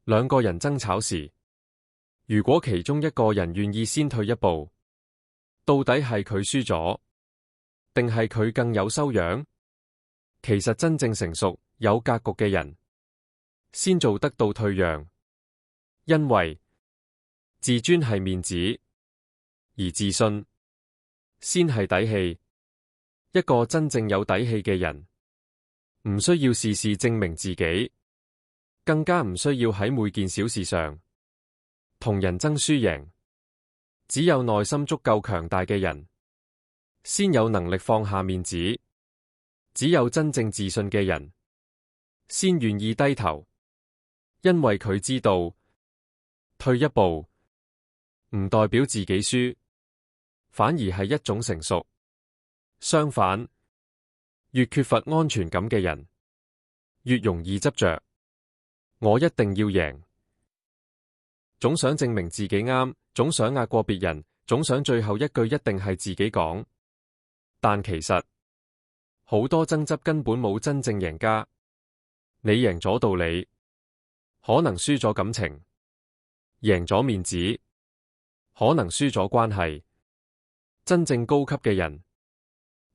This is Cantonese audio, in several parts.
兩個人爭吵時，如果其中一個人願意先退一步，到底係佢輸咗，定係佢更有修養？其實真正成熟、有格局嘅人，先做得到退讓，因為自尊係面子，而自信先係底氣。一個真正有底氣嘅人，唔需要事事證明自己，更加唔需要喺每件小事上同人爭輸贏。只有內心足夠強大嘅人，先有能力放下面子。只有真正自信嘅人，先願意低頭，因為佢知道退一步唔代表自己輸，反而係一種成熟。相反，越缺乏安全感嘅人，越容易執着。我一定要贏，總想證明自己啱，總想壓過別人，總想最後一句一定係自己講。但其實好多爭執根本冇真正贏家。你贏咗道理，可能輸咗感情；贏咗面子，可能輸咗關係。真正高級嘅人，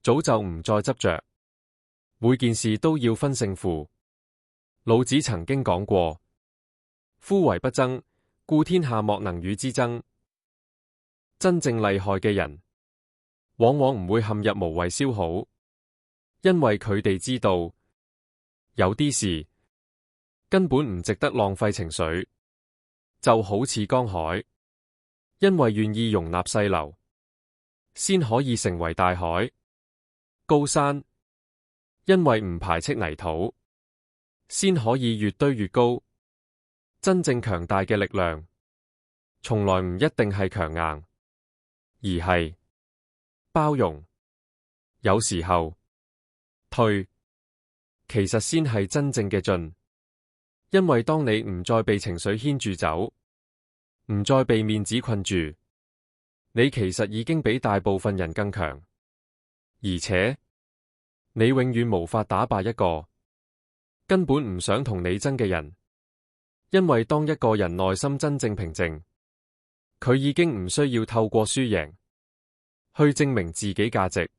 早就唔再執着，每件事都要分勝負。老子曾經講過：夫唯不爭，故天下莫能與之爭。真正厲害嘅人，往往唔會陷入無謂消耗，因為佢哋知道有啲事根本唔值得浪費情緒。就好似江海，因為願意容納細流，先可以成為大海。高山，因為唔排斥泥土，先可以越堆越高。真正強大嘅力量，從來唔一定係強硬，而係包容。有時候退，其實先係真正嘅進。因為當你唔再被情緒牽住走，唔再被面子困住，你其實已經比大部分人更強。而且你永遠無法打敗一個根本唔想同你爭嘅人，因為當一個人內心真正平靜，佢已經唔需要透過輸贏去證明自己價值。